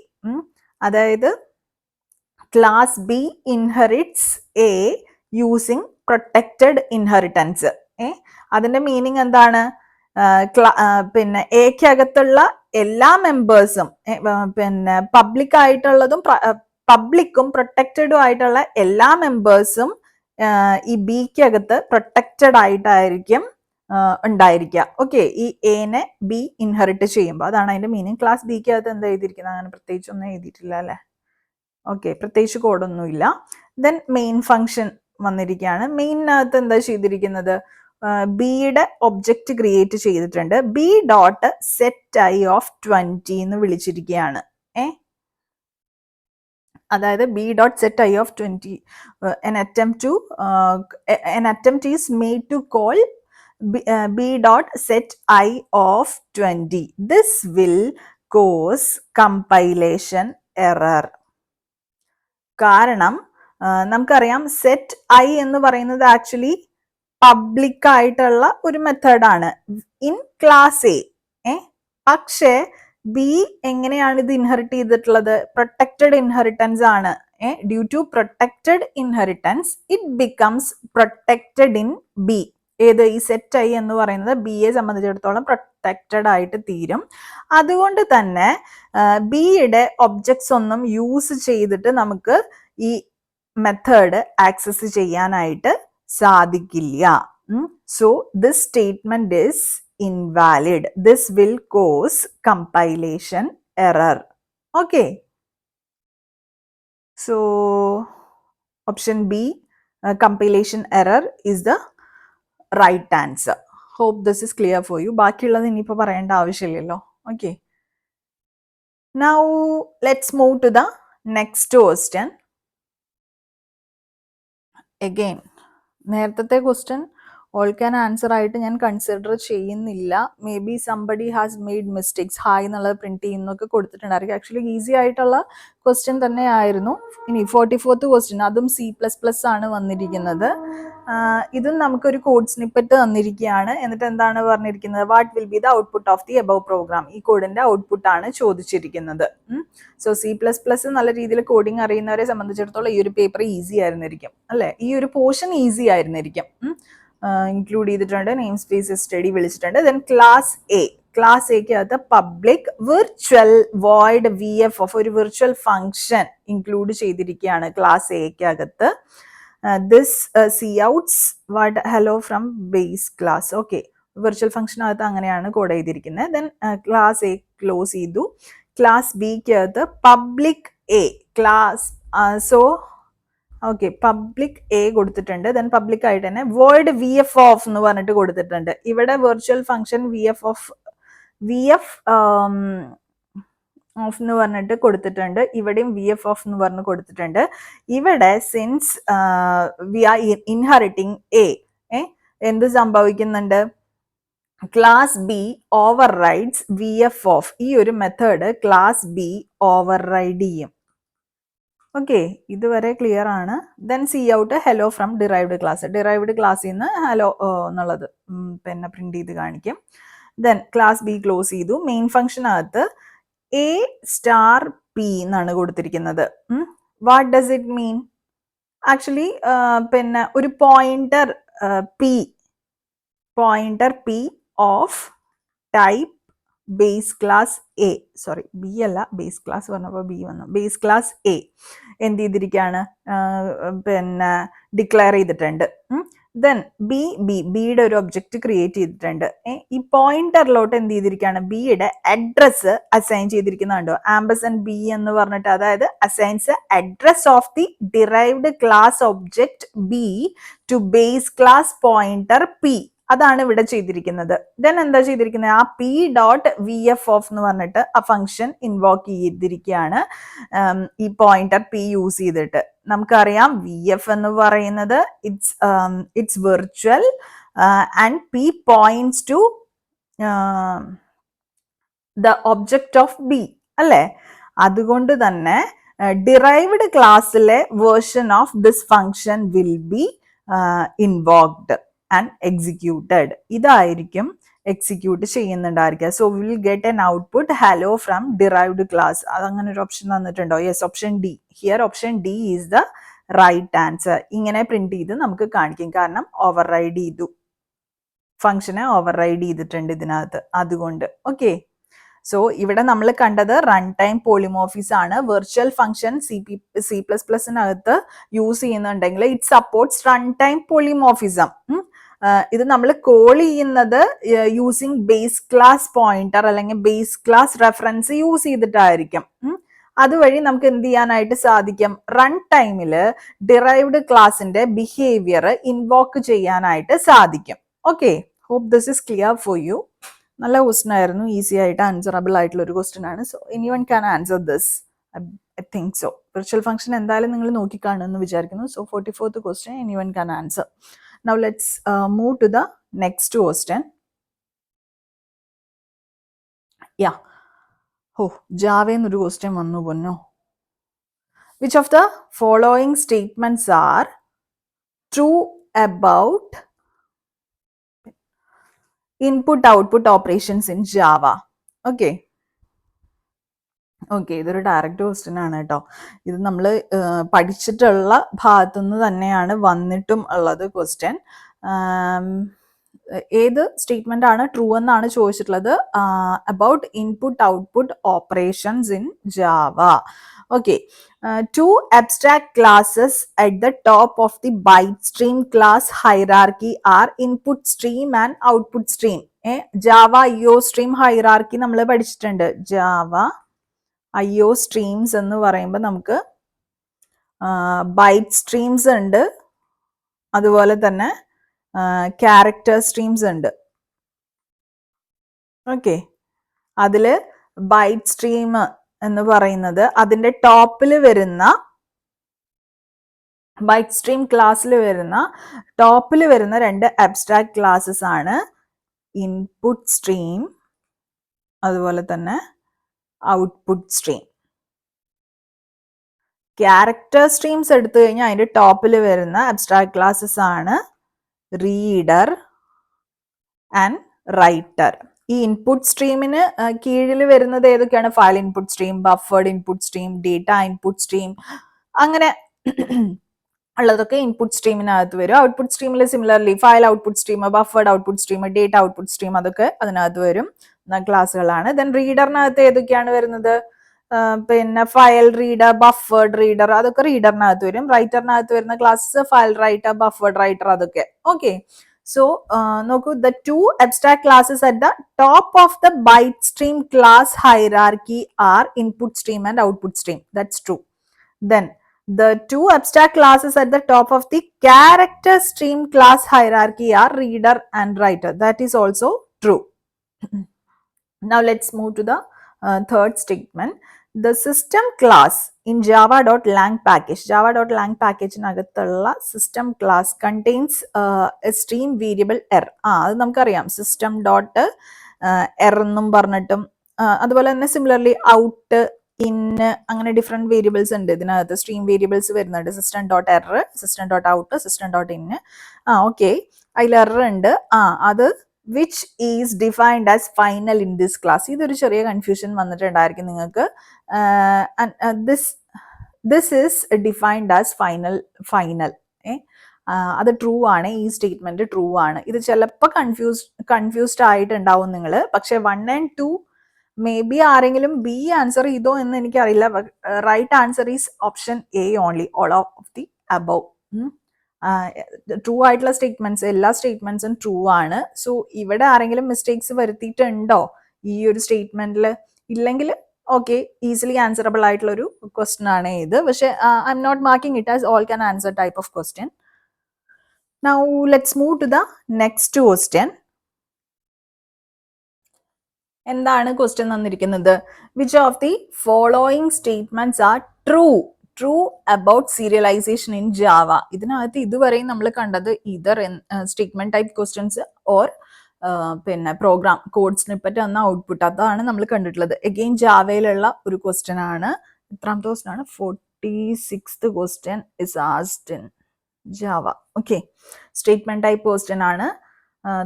അതായത് class B inherits A using protected inheritance. അതിന്റെ മീനിങ് എന്താണ്? പിന്നെ എക്കകത്തുള്ള എല്ലാ മെമ്പേഴ്സും പിന്നെ പബ്ലിക് ആയിട്ടുള്ളതും പബ്ലിക്കും പ്രൊട്ടക്റ്റഡും ആയിട്ടുള്ള എല്ലാ മെമ്പേഴ്സും ഈ ബിക്കകത്ത് പ്രൊട്ടക്റ്റഡ് ആയിട്ടായിരിക്കും ഉണ്ടായിരിക്കുക. ഓക്കെ, ഈ എനെ ബി ഇൻഹെറിറ്റ് ചെയ്യുമ്പോൾ അതാണ് അതിന്റെ മീനിങ്. ക്ലാസ് ബിക്ക് അകത്ത് എന്താ എഴുതിയിരിക്കുന്നത്? അങ്ങനെ പ്രത്യേകിച്ച് ഒന്നും എഴുതിയിട്ടില്ല അല്ലെ? ഓക്കെ, പ്രത്യേകിച്ച് കോഡൊന്നുമില്ല. ദെൻ മെയിൻ ഫംഗ്ഷൻ വന്നിരിക്കുകയാണ്. മെയിനകത്ത് എന്താ ചെയ്തിരിക്കുന്നത്? ബിയുടെ ഒബ്ജക്റ്റ് ക്രിയേറ്റ് ചെയ്തിട്ടുണ്ട്. B dot set I of 20 എന്ന് വിളിച്ചിരിക്കുകയാണ്. അതായത് B dot set I of 20. an attempt is made to call b dot set I of 20. This will cause compilation error. കാരണം നമുക്കറിയാം set I എന്ന് പറയുന്നത് ആക്ച്വലി പബ്ലിക് ആയിട്ടുള്ള ഒരു മെത്തേഡാണ് ഇൻ ക്ലാസ് എ. പക്ഷേ ബി എങ്ങനെയാണ് ഇത് ഇൻഹെറിറ്റ് ചെയ്തിട്ടുള്ളത്? പ്രൊട്ടക്റ്റഡ് ഇൻഹെറിറ്റൻസ് ആണ്. Due to protected inheritance it becomes protected in B. ഏത്? ഈ സെറ്റ് ഐ എന്ന് പറയുന്നത് ബിയെ സംബന്ധിച്ചിടത്തോളം പ്രൊട്ടക്റ്റഡ് ആയിട്ട് തീരും. അതുകൊണ്ട് തന്നെ ബിയുടെ ഒബ്ജക്ട്സ് ഒന്നും യൂസ് ചെയ്തിട്ട് നമുക്ക് ഈ മെത്തേഡ് ആക്സസ് ചെയ്യാനായിട്ട് സാധിക്കില്ല. So this statement is invalid. This will cause compilation error. Okay. So option B, compilation error is the right answer. Hope this is clear for you. ബാക്കിയുള്ളത് ഇനിയിപ്പോൾ പറയേണ്ട ആവശ്യമില്ലല്ലോ. Okay. Now let's move to the next question. Again, നേരത്തെ question all can answer ആയിട്ട് ഞാൻ consider ചെയ്യുന്നില്ല. May be somebody has made mistakes. Hi എന്നുള്ളത് print ചെയ്യുന്നൊക്കെ കൊടുത്തിട്ടുണ്ടായിരിക്കും. Actually easy ആയിട്ടുള്ള ക്വസ്റ്റ്യൻ തന്നെയായിരുന്നു. ഇനി 44th ക്വസ്റ്റ്യൻ, അതും C++ ആണ് വന്നിരിക്കുന്നത്. ഇതും നമുക്കൊരു കോഡ് സ്നിപ്പറ്റ് തന്നിരിക്കുകയാണ്. എന്നിട്ട് എന്താണ് പറഞ്ഞിരിക്കുന്നത്? What will be the output of the above program. ഈ കോഡിന്റെ ഔട്ട്പുട്ട് ആണ് ചോദിച്ചിരിക്കുന്നത്. സോ C++ നല്ല രീതിയിൽ കോഡിങ് അറിയുന്നവരെ സംബന്ധിച്ചിടത്തോളം ഈ ഒരു പേപ്പർ ഈസി ആയിരുന്നിരിക്കും അല്ലെ? ഈ ഒരു പോർഷൻ ഈസി ആയിരുന്നിരിക്കും. ഇൻക്ലൂഡ് ചെയ്തിട്ടുണ്ട്. നെയിം സ്പേസ് സ്റ്റഡി വിളിച്ചിട്ടുണ്ട്. Then class A. ക്ലാസ് എക്ക് അകത്ത് പബ്ലിക് വിർച്വൽ വോയിഡ് VF ഒരു വിർച്വൽ ഫംഗ്ഷൻ ഇൻക്ലൂഡ് ചെയ്തിരിക്കുകയാണ് ക്ലാസ് എക്ക് അകത്ത്. This outs what hello from base class. Okay, virtual ഫംഗ്ഷനകത്ത് അങ്ങനെയാണ് കോഡ് ചെയ്തിരിക്കുന്നത്. ദെൻ ക്ലാസ് എ ക്ലോസ് ചെയ്തു. ക്ലാസ് ബിക്ക് അകത്ത് public A class. So okay, public A കൊടുത്തിട്ടുണ്ട്. ദെൻ പബ്ലിക് ആയിട്ട് തന്നെ വോയിഡ് VF ഓഫ് എന്ന് പറഞ്ഞിട്ട് കൊടുത്തിട്ടുണ്ട്. ഇവിടെ വെർച്വൽ ഫംഗ്ഷൻ VF ഓഫ് എന്ന് പറഞ്ഞിട്ട് കൊടുത്തിട്ടുണ്ട്. ഇവിടെയും VF ഓഫ് എന്ന് പറഞ്ഞ് കൊടുത്തിട്ടുണ്ട്. ഇവിടെ since we R inheriting A, എന്ത് സംഭവിക്കുന്നുണ്ട്? Class be over rides VF of. ഈ ഒരു method class be over ride ചെയ്യും. ഓക്കെ, ഇതുവരെ ക്ലിയർ ആണ്. Then out hello from derived class. Derived ക്ലാസ്സിൽ നിന്ന് ഹലോ എന്നുള്ളത് പിന്നെ പ്രിന്റ് ചെയ്ത് കാണിക്കും. ദെൻ ക്ലാസ് ബി ക്ലോസ് ചെയ്തു. മെയിൻ ഫംഗ്ഷനകത്ത് A സ്റ്റാർ P എന്നാണ് കൊടുത്തിരിക്കുന്നത്. What does it mean? Actually പിന്നെ ഒരു pointer P of type base class A. Sorry, B അല്ല, ബേസ് ക്ലാസ് പറഞ്ഞപ്പോൾ ബി വന്നു. ബേസ് ക്ലാസ് എ എന്ത് ചെയ്തിരിക്കുകയാണ്? പിന്നെ ഡിക്ലെയർ ചെയ്തിട്ടുണ്ട്. ദെൻ ബിയുടെ ഒരു ഒബ്ജക്റ്റ് ക്രിയേറ്റ് ചെയ്തിട്ടുണ്ട്. ഈ പോയിന്ററിലോട്ട് എന്ത് ചെയ്തിരിക്കുകയാണ്? ബിയുടെ അഡ്രസ് അസൈൻ ചെയ്തിരിക്കുന്നുണ്ടോ? ആംബസൻ ബി എന്ന് പറഞ്ഞിട്ട്, അതായത് assigns address of the derived class object B to base class pointer P. അതാണ് ഇവിടെ ചെയ്തിരിക്കുന്നത്. ദെൻ എന്താ ചെയ്തിരിക്കുന്നത്, ആ P dot V F of എന്ന് പറഞ്ഞിട്ട് ആ ഫംഗ്ഷൻ ഇൻവോക്ക് ചെയ്തിരിക്കുകയാണ് ഈ പോയിന്റർ പി യൂസ് ചെയ്തിട്ട്. നമുക്കറിയാം വി എഫ് എന്ന് പറയുന്നത് it's virtual and P points to the object of B അല്ലേ. അതുകൊണ്ട് തന്നെ ഡിറൈവ്ഡ് ക്ലാസ്സിലെ version of this function will be invoked and executed. ഇതായിരിക്കും എക്സിക്യൂട്ട് ചെയ്യുന്നുണ്ടായിരിക്കുക. So will get an output hello from derived class. അതങ്ങനെ ഒരു ഓപ്ഷൻ തന്നിട്ടുണ്ടോ? Yes, option D. Here option D is the right answer. ഇങ്ങനെ print ചെയ്ത് നമുക്ക് കാണിക്കും, കാരണം ഓവർ റൈഡ് ചെയ്തു, ഫംഗ്ഷനെ ഓവർ റൈഡ് ചെയ്തിട്ടുണ്ട് ഇതിനകത്ത്, അതുകൊണ്ട്. ഓക്കെ, സോ ഇവിടെ നമ്മൾ കണ്ടത് റൺ ടൈം പോളിമോർഫിസ് ആണ്. വെർച്വൽ ഫംഗ്ഷൻ സി പ്ലസ് പ്ലസിനകത്ത് യൂസ് ചെയ്യുന്നുണ്ടെങ്കിൽ it supports run time polymorphism. ഇത് നമ്മൾ കോൾ ചെയ്യുന്നത് യൂസിങ് ബേസ് ക്ലാസ് പോയിന്റർ അല്ലെങ്കിൽ ബേസ് ക്ലാസ് റെഫറൻസ് യൂസ് ചെയ്തിട്ടായിരിക്കും. അതുവഴി നമുക്ക് എന്ത് ചെയ്യാനായിട്ട് സാധിക്കും, റൺ ടൈമില് ഡിറൈവ്ഡ് ക്ലാസിന്റെ ബിഹേവിയർ ഇൻവോക്ക് ചെയ്യാനായിട്ട് സാധിക്കും. Okay, hope this is clear for you. നല്ല ക്വസ്റ്റ്യൻ ആയിരുന്നു, ഈസി ആയിട്ട് ആൻസറബിൾ ആയിട്ടുള്ള ഒരു ക്വസ്റ്റ്യൻ ആണ്. So anyone can answer this, I think so. Virtual function എന്തായാലും നിങ്ങൾ നോക്കിക്കാണുമെന്ന് വിചാരിക്കുന്നു. So 44th question anyone can answer. Now let's move to the next question. Yeah. Oh, Java എന്നൊരു ക്വസ്റ്റ്യൻ വന്നു പൊന്നോ. Which of the following statements are true about input output operations in Java? Okay. Okay, ഇതൊരു direct question ആണ് കേട്ടോ. ഇത് നമ്മൾ പഠിച്ചിട്ടുള്ള ഭാഗത്തുനിന്ന് തന്നെയാണ് വന്നിട്ടും ഉള്ളത് ക്വസ്റ്റ്യൻ. ഏത് സ്റ്റേറ്റ്മെന്റ് ആണ് ട്രൂ എന്നാണ് ചോദിച്ചിട്ടുള്ളത്? About input output operations in Java. Okay, two abstract classes at the top of the byte stream class hierarchy are input stream and output stream. Java IO stream hierarchy നമ്മൾ പഠിച്ചിട്ടുണ്ട്. Java IO streams എന്ന് പറയുമ്പോൾ നമുക്ക് byte streams ഉണ്ട്, അതുപോലെ തന്നെ character streams ഉണ്ട്. Okay, അതില് ബൈറ്റ് സ്ട്രീം എന്ന് പറയുന്നത് അതിന്റെ ടോപ്പിൽ വരുന്ന ബൈറ്റ് സ്ട്രീം ക്ലാസ്സിൽ വരുന്ന ടോപ്പിൽ വരുന്ന രണ്ട് അബ്സ്ട്രാക്ട് ക്ലാസ്സസ് ആണ് ഇൻപുട്ട് സ്ട്രീം, അതുപോലെ തന്നെ ഔട്ട്പുട്ട് സ്ട്രീം. ക്യാരക്ടർ സ്ട്രീംസ് എടുത്തു കഴിഞ്ഞാൽ അതിന്റെ ടോപ്പിൽ വരുന്ന അബ്സ്ട്രാക്ട് ക്ലാസ്സസ് ആണ് റീഡർ ആൻഡ് റൈറ്റർ. ഈ ഇൻപുട്ട് സ്ട്രീമിന് കീഴിൽ വരുന്നത് ഏതൊക്കെയാണ്? File input stream, buffered input stream, data input stream, അങ്ങനെ ഉള്ളതൊക്കെ ഇൻപുട്ട് സ്ട്രീമിനകത്ത് വരും. ഔട്ട്പുട്ട് സ്ട്രീമിൽ similarly file output stream, buffered output stream, data output stream, അതൊക്കെ അതിനകത്ത് വരും ക്ലാസ്സുകളാണ്. ദെൻ റീഡറിനകത്ത് ഏതൊക്കെയാണ് വരുന്നത്? പിന്നെ ഫയൽ റീഡർ, ബഫേർഡ് റീഡർ, അതൊക്കെ റീഡറിനകത്ത് വരും. റൈറ്ററിനകത്ത് വരുന്ന classes file writer, buffered writer, അതൊക്കെ. ഓക്കെ, so നോക്കൂ, the two abstract classes at the top of the byte stream class hierarchy are input stream and output stream. That's true. Then the two abstract classes at the top of the character stream class hierarchy are reader and writer. That is also true. Now let's move to the third statement. The system class in java.lang package, java.lang package നകത്തുള്ള system class contains a stream variable r. അത് നമുക്കറിയാം, system dot r എന്നും പറഞ്ഞിട്ടും, അതുപോലെ തന്നെ similarly out, in, അങ്ങനെ different variables ഉണ്ട് ഇതിനകത്ത്. Stream variables വരുന്നുണ്ട്. System dot er, system dot out, system dot in. Okay, അതിൽ എർ ഉണ്ട്. അത് which is defined as final in this class. ഇതൊരു ചെറിയ കൺഫ്യൂഷൻ വന്നിട്ടുണ്ടായിരിക്കും നിങ്ങൾക്ക്. this is defined as final. അത് ട്രൂ ആണ്, ഈ സ്റ്റേറ്റ്മെന്റ് ട്രൂ ആണ്. ഇത് ചിലപ്പോൾ കൺഫ്യൂസ്ഡ് ആയിട്ടുണ്ടാവും നിങ്ങൾ. പക്ഷെ 1 and 2 മേ ബി ആരെങ്കിലും ബി ആൻസർ ചെയ്തോ എന്ന് എനിക്കറിയില്ല. Right answer is option A only, all of the above. True ആയിട്ടുള്ള സ്റ്റേറ്റ്മെന്റ്സ്, എല്ലാ സ്റ്റേറ്റ്മെന്റ്സും ട്രൂ ആണ്. സോ ഇവിടെ ആരെങ്കിലും മിസ്റ്റേക്സ് വരുത്തിയിട്ടുണ്ടോ ഈ ഒരു സ്റ്റേറ്റ്മെന്റിൽ? ഇല്ലെങ്കിൽ ഓക്കെ, ഈസിലി ആൻസറബിൾ ആയിട്ടുള്ള ഒരു ക്വസ്റ്റ്യൻ ആണ് ഇത്. പക്ഷെ I'm not marking it as all can answer type of question. Now let's move to the next question. എന്താണ് ക്വസ്റ്റ്യൻ തന്നിരിക്കുന്നത്? Which of the following statements are true about serialization in Java? ഇതിനകത്ത് ഇതുവരെയും നമ്മൾ കണ്ടത് either statement type questions or പിന്നെ program code snippet എന്ന output, അതാണ് നമ്മൾ കണ്ടിട്ടുള്ളത്. എഗെയിൻ ജാവയിലുള്ള ഒരു ക്വസ്റ്റ്യൻ ആണ്. എത്രാമത്തെ ക്വസ്റ്റ്യൻ ആണ്? 46th question is asked in Java. Okay, statement type question ആണ്.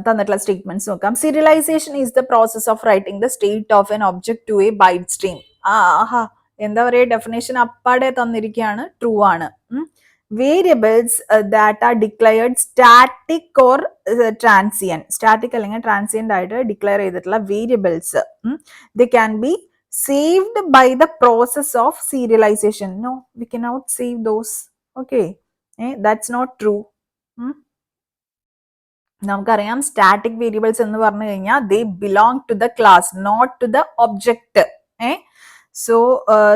തന്നിട്ടുള്ള സ്റ്റേറ്റ്മെന്റ്സ് നോക്കാം. Serialization is the process of writing the state of an object to a byte stream. എന്താ പറയുക, ഡെഫിനേഷൻ അപ്പാടെ തന്നിരിക്കുകയാണ്. ട്രൂ ആണ്. Variables that are declared static or transient, static അല്ലെങ്കിൽ transient ആയിട്ട് ഡിക്ലെയർ ചെയ്തിട്ടുള്ള variables they can be saved by the process of serialization. No, we cannot save those. Okay, that's not true. നമുക്കറിയാം static variables എന്ന് പറഞ്ഞു കഴിഞ്ഞാൽ they belong to the class, not to the object. So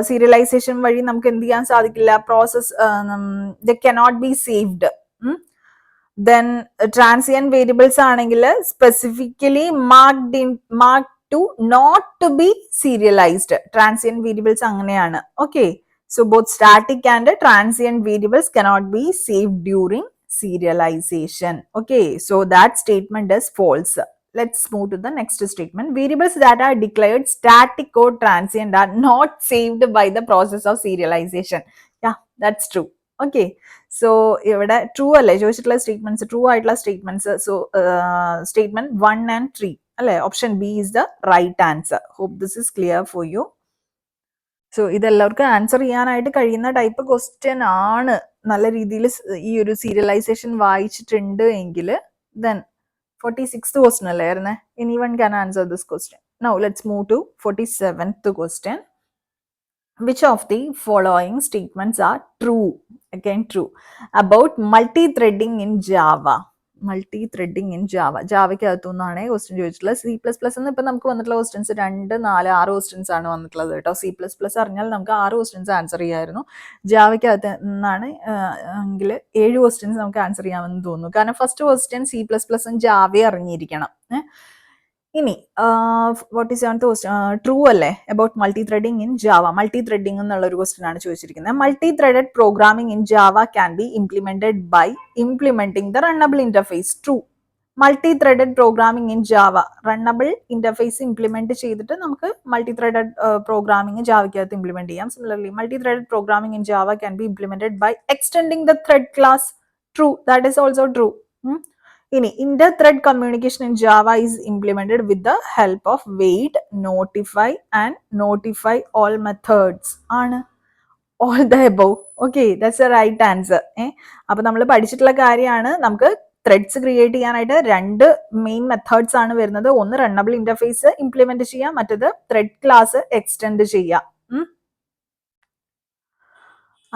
serialization വഴി നമുക്ക് എന്ത് ചെയ്യാൻ സാധിക്കില്ല, process they cannot be saved. Then transient variables ആണെങ്കിൽ specifically marked to not to be serialized. Transient variables അങ്ങനെയാണ്. Okay, so both static and transient variables cannot be saved during serialization. Okay, so that statement is false. Let's move to the next statement. Variables that are declared static or transient are not saved by the process of serialization. Yeah, that's true. Okay, so ഇവിടെ true അല്ലേ ചോദിച്ചിട്ടുള്ള statements, true ആയിട്ടുള്ള statements. So statement 1 and 3 അല്ലേ, option B is the right answer. Hope this is clear for you. So ഇതെല്ലാവർക്കും answer ചെയ്യാനായിട്ട് കഴിയുന്ന type question ആണ്. നല്ല രീതിയിൽ ഈ ഒരു സീരിയലൈസേഷൻ വായിച്ചിട്ടുണ്ട് എങ്കിൽ ദെൻ 46th ക്വസ്റ്റ്യൻ അല്ലായിരുന്നേ. Anyone can answer this question. Now let's move to 47th question. Which of the following statements are true? Again true about multi-threading in Java. Multithreading in Java, ജാവയ്ക്കകത്തു നിന്നാണ് question ചോദിച്ചിട്ടുള്ളത്. C++ എന്ന് ഇപ്പം നമുക്ക് വന്നിട്ടുള്ള questions 2, 4, 6 questions ആണ് വന്നിട്ടുള്ളത് കേട്ടോ. C++ അറിഞ്ഞാൽ നമുക്ക് 6 ക്വസ്റ്റ്യൻസ് ആൻസർ ചെയ്യാമായിരുന്നു. ജാവയ്ക്കകത്ത് നിന്നാണ് എങ്കിൽ 7 ക്വസ്റ്റ്യൻസ് നമുക്ക് ആൻസർ ചെയ്യാമെന്ന് തോന്നുന്നു. കാരണം ഫസ്റ്റ് ക്വസ്റ്റ്യൻ C++ഉം ജാവയെ അറിഞ്ഞിരിക്കണം. ഇനി 47th ക്വസ്റ്റ്യൻ ട്രൂ അല്ലേ about multi threading in Java. Multi threading എന്നുള്ള ഒരു ക്വസ്റ്റ്യൻ ആണ് ചോദിച്ചിരിക്കുന്നത്. Multi threaded programming in Java can be implemented by implementing the runnable interface. True. Multi threaded programming in Java, runnable interface implement ചെയ്തിട്ട് നമുക്ക് multi threaded programming ജാവയ്ക്കകത്ത് implement ചെയ്യാം. Similarly multi threaded programming in Java can be implemented by extending the thread class. True, that is also true. ഇനി Inter-thread communication in Java is implemented with the help of wait, notify and notify all methods ആണ്. All the above. Okay, that's a right answer. അപ്പൊ നമ്മൾ പഠിച്ചിട്ടുള്ള കാര്യമാണ്, നമുക്ക് threads create ചെയ്യാനായിട്ട് 2 main methods ആണ് വരുന്നത്. ഒന്ന് റണ്ണബിൾ ഇന്റർഫേസ് ഇംപ്ലിമെന്റ് ചെയ്യാം, മറ്റത് ത്രെഡ് ക്ലാസ് എക്സ്റ്റെൻഡ് ചെയ്യാം.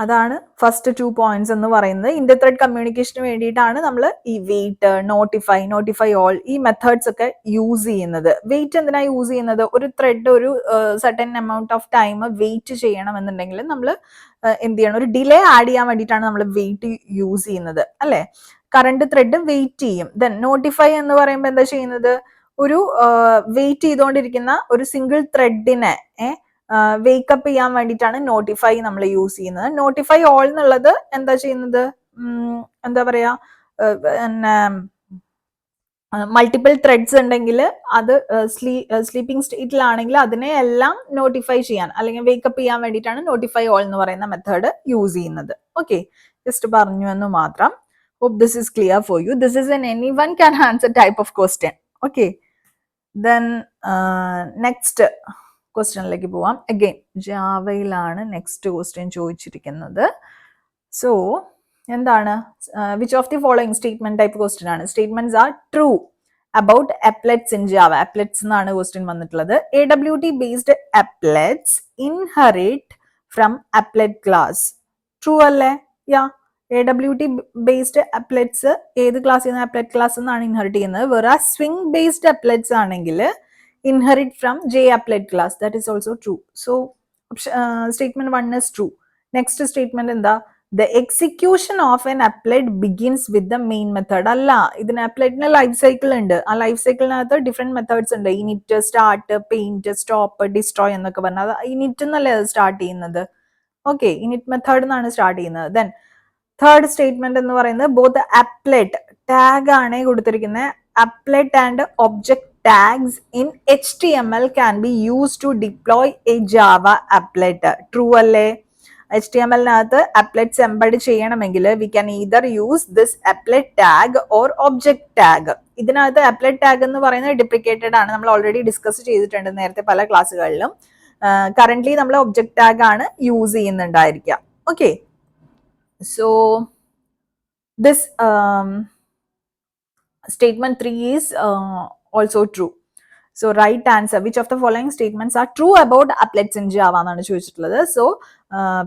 അതാണ് ഫസ്റ്റ് 2 പോയിന്റ്സ് എന്ന് പറയുന്നത്. ഇന്റർ-ത്രെഡ് കമ്മ്യൂണിക്കേഷന് വേണ്ടിയിട്ടാണ് നമ്മൾ ഈ വെയിറ്റ്, നോട്ടിഫൈ ഓൾ ഈ മെത്തേഡ്സ് ഒക്കെ യൂസ് ചെയ്യുന്നത്. വെയിറ്റ് എന്തിനാ യൂസ് ചെയ്യുന്നത്? ഒരു ത്രെഡ് ഒരു certain amount of time wait ചെയ്യണം എന്നുണ്ടെങ്കിൽ നമ്മൾ എന്ത് ചെയ്യണം, ഒരു ഡിലേ ആഡ് ചെയ്യാൻ വേണ്ടിയിട്ടാണ് നമ്മൾ വെയിറ്റ് യൂസ് ചെയ്യുന്നത് അല്ലെ. കറണ്ട് ത്രെഡ് വെയിറ്റ് ചെയ്യും. ദെൻ നോട്ടിഫൈ എന്ന് പറയുമ്പോൾ എന്താ ചെയ്യുന്നത്, ഒരു വെയിറ്റ് ചെയ്തുകൊണ്ടിരിക്കുന്ന ഒരു സിംഗിൾ ത്രെഡിനെ വേക്കപ്പ് ചെയ്യാൻ വേണ്ടിയിട്ടാണ് നോട്ടിഫൈ നമ്മൾ യൂസ് ചെയ്യുന്നത്. നോട്ടിഫൈ ഓൾ എന്നുള്ളത് എന്താ ചെയ്യുന്നത്, എന്താ പറയാ, പിന്നെ മൾട്ടിപ്പിൾ ത്രെഡ്സ് ഉണ്ടെങ്കിൽ അത് സ്ലീപ്പിംഗ് സ്റ്റേറ്റിലാണെങ്കിൽ അതിനെ എല്ലാം നോട്ടിഫൈ ചെയ്യാൻ അല്ലെങ്കിൽ വേക്കപ്പ് ചെയ്യാൻ വേണ്ടിയിട്ടാണ് നോട്ടിഫൈ ഓൾ എന്ന് പറയുന്ന മെത്തേഡ് യൂസ് ചെയ്യുന്നത്. ഓക്കെ, ജസ്റ്റ് പറഞ്ഞു എന്ന് മാത്രം. Hope this is clear for you. This is an anyone can answer type of question. Okay, then next ക്വസ്റ്റ്യനിലേക്ക് പോവാം. അഗെയിൻ ജാവയിലാണ് നെക്സ്റ്റ് ക്വസ്റ്റ്യൻ ചോദിച്ചിരിക്കുന്നത്. സോ എന്താണ്, which of the following statement type question ആണ്. Statements are true about applets in Java. Applets എന്നാണ് question വന്നിട്ടുള്ളത്. AWT based applets inherit from applet class. True അല്ലേ? Yeah, AWT based അപ്ലെറ്റ്സ് ഏത് ക്ലാസ്സിൽ നിന്ന്, അപ്ലെറ്റ് ക്ലാസ് എന്നാണ് ഇൻഹെറിറ്റ് ചെയ്യുന്നത്. വേറെ സ്വിംഗ് ബേസ്ഡ് അപ്ലെറ്റ്സ് ആണെങ്കിൽ inherit from JApplet class. That is also true. So statement 1 is true. Next statement എന്താ, The execution of an applet begins with the main method. അല്ല, ഇതിന് appletന് ലൈഫ് സൈക്കിൾ ഉണ്ട്. ആ life സൈക്കിളിനകത്ത് different methods ഉണ്ട്. Init, start, paint, stop, destroy എന്നൊക്കെ പറഞ്ഞാൽ അത് init എന്നല്ലേ അത് സ്റ്റാർട്ട് ചെയ്യുന്നത്. ഓക്കെ, ഇനിറ്റ് മെത്തേഡ് എന്നാണ് സ്റ്റാർട്ട് ചെയ്യുന്നത്. ദെൻ തേർഡ് സ്റ്റേറ്റ്മെന്റ് എന്ന് പറയുന്നത് ബോത്ത് അപ്ലെറ്റ് ടാഗ് ആണ് കൊടുത്തിരിക്കുന്നത്. Applet and object tags in HTML can be used to deploy a Java applet. True അല്ലേ? HTML-നകത്ത് applets embed ചെയ്യണമെങ്കിൽ we can either use this applet tag or object tag. ഇതിനകത്ത് applet tag എന്ന് പറയുന്നത് deprecated ആണ്. നമ്മൾ already discuss ചെയ്തിട്ടുണ്ട് നേരത്തെ പല ക്ലാസ്സുകളിലും. കറന്റ്ലി നമ്മൾ ഒബ്ജക്ട് ടാഗ് ആണ് യൂസ് ചെയ്യുന്നുണ്ടായിരിക്കുക. Okay, so this statement 3 is also true. So right answer, which of the following statements are true about applets in Java എന്നാണ് ചോദിച്ചിട്ടുള്ളത്. സോ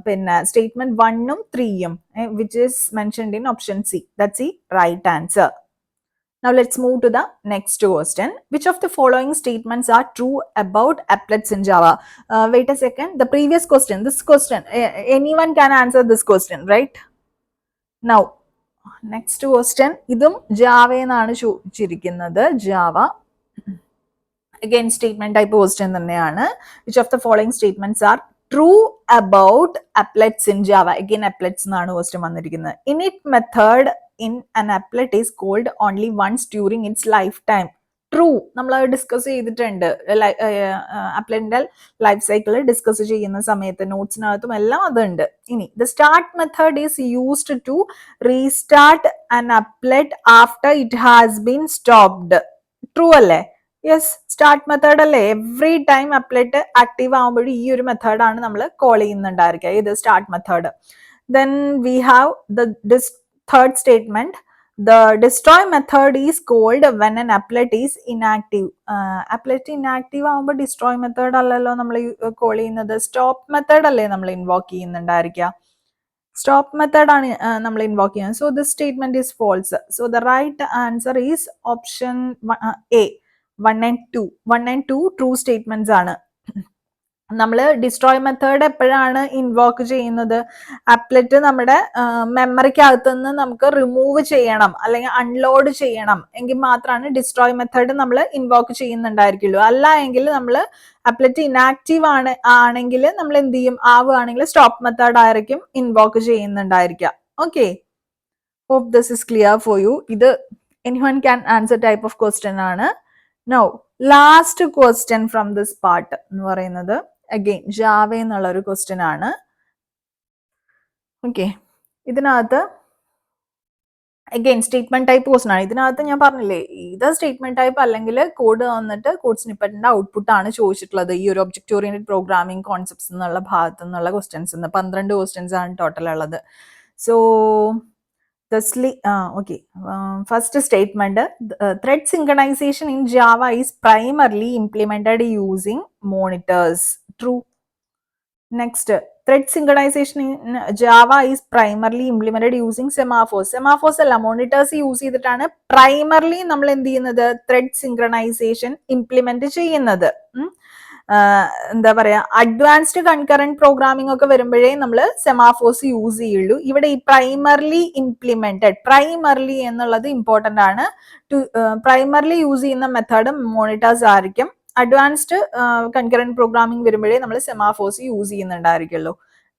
പിന്നെ statement 1ഉം 3ഉം which is mentioned in option C. That's the right answer. Now let's move to the next question. Which of the following statements are true about applets in Java? Wait a second. The previous question, this question, anyone can answer this question, right? Now next question, ഇതും ജാവയെന്നാണ് ചോദിച്ചിരിക്കുന്നത്. Java again statement type question തന്നെയാണ്. Which of the following statements are true about applets in Java? Again applets എന്നാണ് question വന്നിരിക്കുന്നത്. Init method in an applet is called only once during its lifetime. True, നമ്മൾ അത് discuss ചെയ്തിട്ടുണ്ട്. അപ്ലെറ്റിന്റെ life cycle discuss ചെയ്യുന്ന സമയത്ത് നോട്ട്സിനകത്തും എല്ലാം അതുണ്ട്. ഇനി the start method is used to restart an applet after it has been stopped. True അല്ലേ? Yes, start method അല്ലേ. എവറി ടൈം അപ്ലെറ്റ് ആക്റ്റീവ് ആകുമ്പോഴും ഈ ഒരു മെത്തേഡാണ് നമ്മൾ കോൾ ചെയ്യുന്നുണ്ടായിരിക്കുക. ഇത് start method. Then we have the third statement, the destroy method is called when an applet is inactive. Applet inactive ആവുമ്പോൾ destroy method അല്ലല്ലോ നമ്മൾ കോൾ ചെയ്യുന്നത്. സ്റ്റോപ്പ് മെത്തേഡ് അല്ലേ നമ്മൾ ഇൻവോക്ക് ചെയ്യുന്നുണ്ടായിരിക്കുക. സ്റ്റോപ്പ് മെത്തേഡ് ആണ് നമ്മൾ ഇൻവോക്ക് ചെയ്യുന്നത്. So this statement is false. So the right answer is option A, 1 and 2. 1 and 2 true statements ആണ്. നമ്മൾ ഡിസ്ട്രോയ് മെത്തേഡ് എപ്പോഴാണ് ഇൻവോക്ക് ചെയ്യുന്നത്? അപ്ലെറ്റ് നമ്മുടെ മെമ്മറിക്കകത്ത് നിന്ന് നമുക്ക് റിമൂവ് ചെയ്യണം അല്ലെങ്കിൽ അൺലോഡ് ചെയ്യണം എങ്കിൽ മാത്രമാണ് ഡിസ്ട്രോയ് മെത്തേഡ് നമ്മൾ ഇൻവോക്ക് ചെയ്യുന്നുണ്ടായിരിക്കുള്ളൂ. അല്ല എങ്കിൽ നമ്മൾ അപ്ലെറ്റ് ഇനാക്റ്റീവ് ആണെങ്കിൽ നമ്മൾ എന്ത് ചെയ്യും? ആവുകയാണെങ്കിൽ സ്റ്റോപ്പ് മെത്തേഡ് ആയിരിക്കും ഇൻവോക്ക് ചെയ്യുന്നുണ്ടായിരിക്കുക. Okay, hope this is clear for you. ഇത് anyone can answer type of question ആണ്. Now last question from this part എന്ന് പറയുന്നത് അഗെയിൻ ജാവ എന്നുള്ള ഒരു ക്വസ്റ്റ്യൻ ആണ്. ഓക്കെ, ഇതിനകത്ത് അഗെയിൻ സ്റ്റേറ്റ്മെന്റ് ടൈപ്പ് ക്വസ്റ്റ്യൻ ആണ്. ഇതിനകത്ത് ഞാൻ പറഞ്ഞില്ലേ, ഇത് സ്റ്റേറ്റ്മെന്റ് ടൈപ്പ് അല്ലെങ്കിൽ കോഡ് വന്നിട്ട് കോഡ് സ്നിപ്പറ്റിന്റെ ഔട്ട്പുട്ട് ആണ് ചോദിച്ചിട്ടുള്ളത്. ഈ ഒരു ഒബ്ജക്റ്റ് ഓറിയന്റഡ് പ്രോഗ്രാമിംഗ് കോൺസെപ്റ്റ്സ് എന്നുള്ള ഭാഗത്തു നിന്നുള്ള ക്വസ്റ്റ്യൻസ് 12 ക്വസ്റ്റ്യൻസ് ആണ് ടോട്ടൽ ഉള്ളത്. So first statement, thread synchronization in Java is primarily implemented using monitors. True. Next, thread synchronization in Java is primarily implemented using semaphores. Semaphores alla monitors use ചെയ്തിട്ടാണ് primarily നമ്മൾ എന്ത് ചെയ്യുന്നത്? thread synchronization implement ചെയ്യുന്നത്. എന്താ പറയാ, advanced concurrent programming ഒക്കെ വരുമ്പോഴേ നമ്മൾ സെമാഫോഴ്സ് യൂസ് ചെയ്യുള്ളൂ. ഇവിടെ ഈ പ്രൈമർലി ഇംപ്ലിമെന്റഡ്, പ്രൈമർലി എന്നുള്ളത് ഇമ്പോർട്ടന്റ് ആണ്. പ്രൈമർലി യൂസ് ചെയ്യുന്ന മെത്തേഡ് മോണിറ്റേഴ്സ് ആയിരിക്കും. അഡ്വാൻസ്ഡ് കൺകറന്റ് പ്രോഗ്രാമിംഗ് വരുമ്പോഴേ നമ്മൾ സെമാഫോഴ്സ് യൂസ് ചെയ്യുന്നുണ്ടായിരിക്കുള്ളൂ.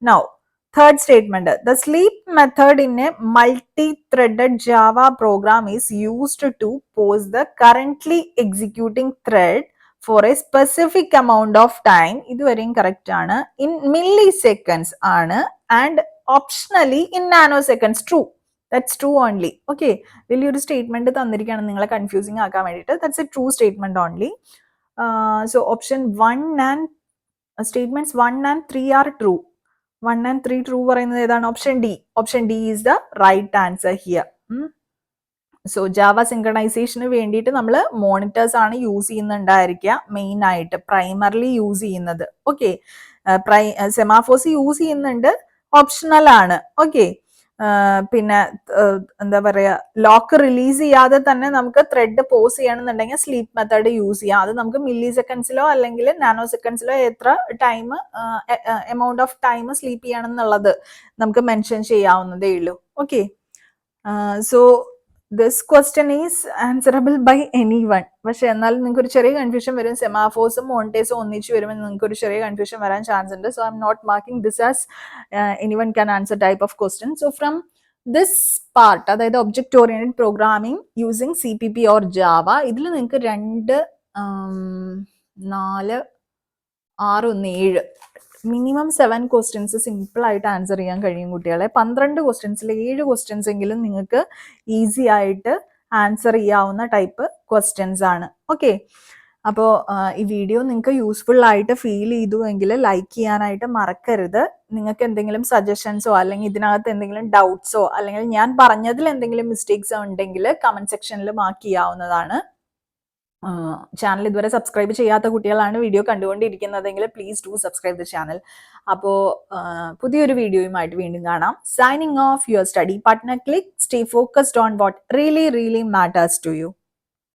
Now third statement, the sleep method in a multi-threaded Java program is used to pause the currently executing thread for a specific amount of time. ഇതുവരെയും correct ആണ്. in milliseconds ആണ് and optionally in nanoseconds. True. That's true only. Okay, വലിയൊരു statement തന്നിരിക്കുകയാണ് നിങ്ങളെ confusing ആക്കാൻ വേണ്ടിയിട്ട്. That's a true statement only. So option 1 and statements 1 and 3 are true. 1 and 3 true പറയുന്നത് ഏതാണ്? Option D. Option D is the right answer here. So Java സിങ്ക്രണൈസേഷന് വേണ്ടിയിട്ട് നമ്മൾ മോണിറ്റേഴ്സ് ആണ് യൂസ് ചെയ്യുന്നുണ്ടായിരിക്കുക, മെയിൻ ആയിട്ട് പ്രൈമർലി യൂസ് ചെയ്യുന്നത്. ഓക്കെ, സെമാഫോഴ്സ് യൂസ് ചെയ്യുന്നുണ്ട്, ഓപ്ഷണൽ ആണ്. ഓക്കെ, പിന്നെ എന്താ പറയുക, ലോക്ക് റിലീസ് ചെയ്യാതെ തന്നെ നമുക്ക് ത്രെഡ് പോസ് ചെയ്യണമെന്നുണ്ടെങ്കിൽ സ്ലീപ്പ് മെത്തേഡ് യൂസ് ചെയ്യാം. അത് നമുക്ക് മില്ലി സെക്കൻഡ്സിലോ അല്ലെങ്കിൽ നാനോ സെക്കൻഡ്സിലോ എത്ര time amount of time sleep ചെയ്യണം എന്നുള്ളത് നമുക്ക് മെൻഷൻ ചെയ്യാവുന്നതേ ഉള്ളൂ. Okay, so this question is answerable by anyone. പക്ഷെ എന്നാലും നിങ്ങൾക്ക് ഒരു ചെറിയ കൺഫ്യൂഷൻ വരും. സെമാഫോഴ്സും മോണ്ടേസും ഒന്നിച്ച് വരുമ്പോൾ നിങ്ങൾക്ക് ഒരു ചെറിയ കൺഫ്യൂഷൻ വരാൻ ചാൻസ് ഉണ്ട്. So I'm not marking this as anyone can answer type of question. So from this part, അതായത് object oriented programming using CPP or Java, ഇതിൽ നിങ്ങൾക്ക് 2, 4, 6, 1, 7 മിനിമം 7 ക്വസ്റ്റ്യൻസ് സിമ്പിൾ ആയിട്ട് ആൻസർ ചെയ്യാൻ കഴിയും കുട്ടികളെ. 12 ക്വസ്റ്റ്യൻസിൽ 7 questions എങ്കിലും നിങ്ങൾക്ക് ഈസി ആയിട്ട് ആൻസർ ചെയ്യാവുന്ന ടൈപ്പ് ക്വസ്റ്റ്യൻസ് ആണ്. ഓക്കെ, അപ്പോൾ ഈ വീഡിയോ നിങ്ങൾക്ക് യൂസ്ഫുൾ ആയിട്ട് ഫീൽ ചെയ്തു എങ്കിൽ ലൈക്ക് ചെയ്യാനായിട്ട് മറക്കരുത്. നിങ്ങൾക്ക് എന്തെങ്കിലും സജഷൻസോ അല്ലെങ്കിൽ ഇതിനകത്ത് എന്തെങ്കിലും ഡൗട്ട്സോ അല്ലെങ്കിൽ ഞാൻ പറഞ്ഞതിൽ എന്തെങ്കിലും മിസ്റ്റേക്സോ ഉണ്ടെങ്കിൽ കമന്റ് സെക്ഷനിൽ മാർക്ക് ചെയ്യാവുന്നതാണ്. ചാനൽ ഇതുവരെ സബ്സ്ക്രൈബ് ചെയ്യാത്ത കുട്ടികളാണ് വീഡിയോ കണ്ടുകൊണ്ടിരിക്കുന്നതെങ്കിൽ please do subscribe the channel. അപ്പോൾ പുതിയൊരു വീഡിയോയുമായിട്ട് വീണ്ടും കാണാം. Signing off, your study partner Click. Stay focused on what really matters to U.